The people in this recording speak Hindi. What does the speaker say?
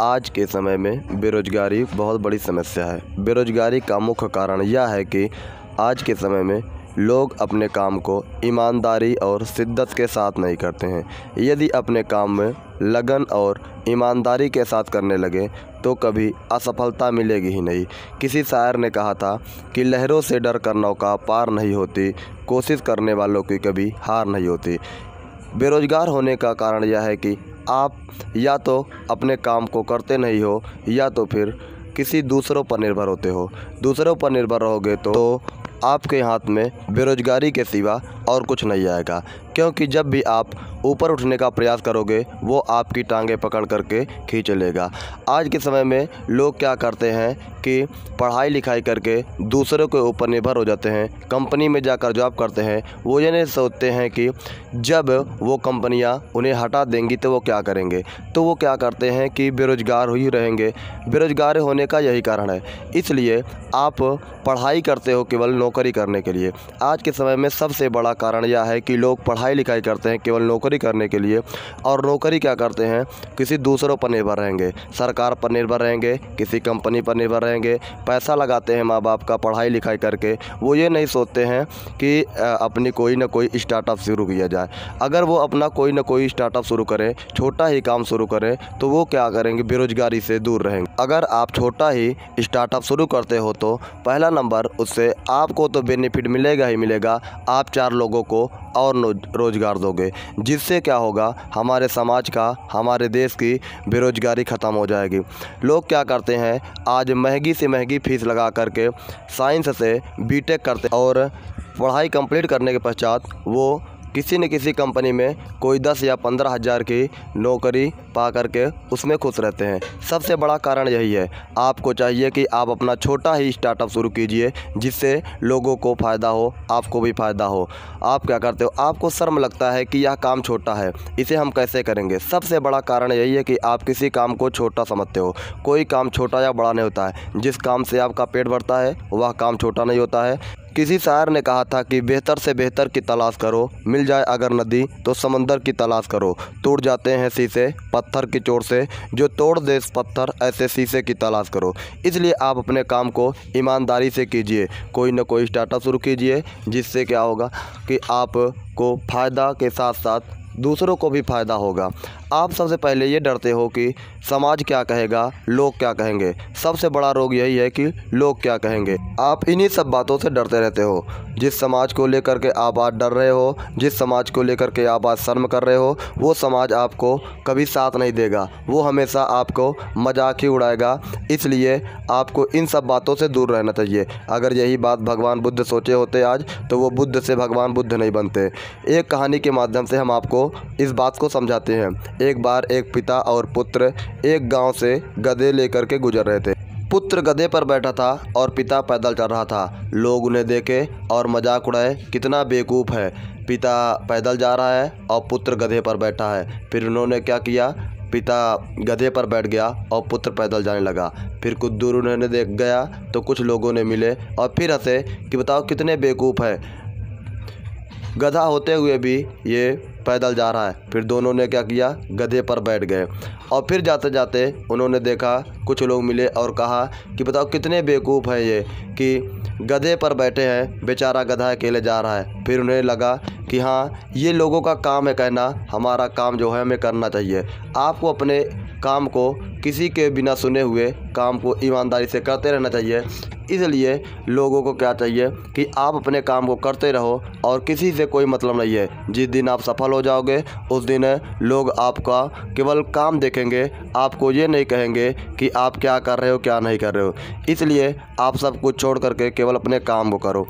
आज के समय में बेरोज़गारी बहुत बड़ी समस्या है। बेरोज़गारी का मुख्य कारण यह है कि आज के समय में लोग अपने काम को ईमानदारी और शिद्दत के साथ नहीं करते हैं। यदि अपने काम में लगन और ईमानदारी के साथ करने लगे तो कभी असफलता मिलेगी ही नहीं। किसी शायर ने कहा था कि लहरों से डर कर नौका पार नहीं होती, कोशिश करने वालों की कभी हार नहीं होती। बेरोज़गार होने का कारण यह है कि आप या तो अपने काम को करते नहीं हो या तो फिर किसी दूसरों पर निर्भर होते हो। दूसरों पर निर्भर रहोगे तो आपके हाथ में बेरोज़गारी के सिवा और कुछ नहीं आएगा, क्योंकि जब भी आप ऊपर उठने का प्रयास करोगे वो आपकी टांगें पकड़ करके खींच लेगा। आज के समय में लोग क्या करते हैं कि पढ़ाई लिखाई करके दूसरों के ऊपर निर्भर हो जाते हैं, कंपनी में जाकर जॉब करते हैं। वो ये नहीं सोचते हैं कि जब वो कंपनियां उन्हें हटा देंगी तो वो क्या करेंगे, तो वो क्या करते हैं कि बेरोज़गार ही रहेंगे। बेरोज़गार होने का यही कारण है। इसलिए आप पढ़ाई करते हो केवल नौकरी करने के लिए। आज के समय में सबसे बड़ा कारण यह है कि लोग पढ़ाई लिखाई करते हैं केवल नौकरी करने के लिए, और नौकरी क्या करते हैं, किसी दूसरों पर निर्भर रहेंगे, सरकार पर निर्भर रहेंगे, किसी कंपनी पर निर्भर रहेंगे। पैसा लगाते हैं माँ बाप का पढ़ाई लिखाई करके। वो ये नहीं सोचते हैं कि अपनी कोई ना कोई स्टार्टअप शुरू किया जाए। अगर वो अपना कोई ना कोई स्टार्टअप शुरू करें, छोटा ही काम शुरू करें, तो वो क्या करेंगे, बेरोज़गारी से दूर रहेंगे। अगर आप छोटा ही स्टार्टअप शुरू करते हो तो पहला नंबर उससे आपको तो बेनिफिट मिलेगा ही मिलेगा, आप 4 लोगों को और रोज़गार दोगे, जिससे क्या होगा, हमारे समाज का, हमारे देश की बेरोज़गारी ख़त्म हो जाएगी। लोग क्या करते हैं, आज महंगी से महंगी फ़ीस लगा करके साइंस से बीटेक करते और पढ़ाई कंप्लीट करने के पश्चात वो किसी न किसी कंपनी में कोई 10 या 15 हज़ार की नौकरी पा करके उसमें खुश रहते हैं। सबसे बड़ा कारण यही है। आपको चाहिए कि आप अपना छोटा ही स्टार्टअप शुरू कीजिए, जिससे लोगों को फ़ायदा हो, आपको भी फ़ायदा हो। आप क्या करते हो, आपको शर्म लगता है कि यह काम छोटा है, इसे हम कैसे करेंगे। सबसे बड़ा कारण यही है कि आप किसी काम को छोटा समझते हो। कोई काम छोटा या बड़ा नहीं होता है। जिस काम से आपका पेट भरता है वह काम छोटा नहीं होता है। किसी शायर ने कहा था कि बेहतर से बेहतर की तलाश करो, मिल जाए अगर नदी तो समंदर की तलाश करो। टूट जाते हैं शीशे पत्थर की चोट से, जो तोड़ दे पत्थर ऐसे शीशे की तलाश करो। इसलिए आप अपने काम को ईमानदारी से कीजिए, कोई ना कोई स्टार्टअप शुरू कीजिए, जिससे क्या होगा कि आपको फ़ायदा के साथ साथ दूसरों को भी फ़ायदा होगा। आप सबसे पहले ये डरते हो कि समाज क्या कहेगा, लोग क्या कहेंगे। सबसे बड़ा रोग यही है कि लोग क्या कहेंगे। आप इन्हीं सब बातों से डरते रहते हो। जिस समाज को लेकर के आप आज डर रहे हो, जिस समाज को लेकर के आप आज शर्म कर रहे हो, वो समाज आपको कभी साथ नहीं देगा। वो हमेशा आपको मजाक ही उड़ाएगा। इसलिए आपको इन सब बातों से दूर रहना चाहिए। अगर यही बात भगवान बुद्ध सोचे होते आज, तो वो बुद्ध से भगवान बुद्ध नहीं बनते। एक कहानी के माध्यम से हम आपको इस बात को समझाते हैं। एक बार एक पिता और पुत्र एक गांव से गधे लेकर के गुजर रहे थे। पुत्र गधे पर बैठा था और पिता पैदल चल रहा था। लोग उन्हें देखे और मजाक उड़ाए, कितना बेवकूफ़ है, पिता पैदल जा रहा है और पुत्र गधे पर बैठा है। फिर उन्होंने क्या किया, पिता गधे पर बैठ गया और पुत्र पैदल जाने लगा। फिर कुछ दूर उन्होंने देख गया तो कुछ लोगों ने मिले और फिर हंसे कि बताओ कितने बेवकूफ़ है, गधा होते हुए भी ये पैदल जा रहा है। फिर दोनों ने क्या किया, गधे पर बैठ गए। और फिर जाते जाते उन्होंने देखा, कुछ लोग मिले और कहा कि बताओ कितने बेवकूफ़ हैं ये, कि गधे पर बैठे हैं, बेचारा गधा अकेले जा रहा है। फिर उन्हें लगा कि हाँ, ये लोगों का काम है कहना, हमारा काम जो है हमें करना चाहिए। आपको अपने काम को किसी के बिना सुने हुए काम को ईमानदारी से करते रहना चाहिए। इसलिए लोगों को क्या चाहिए कि आप अपने काम को करते रहो और किसी से कोई मतलब नहीं है। जिस दिन आप सफल हो जाओगे उस दिन लोग आपका केवल काम देखेंगे, आपको ये नहीं कहेंगे कि आप क्या कर रहे हो क्या नहीं कर रहे हो। इसलिए आप सब कुछ छोड़ करके केवल अपने काम को करो।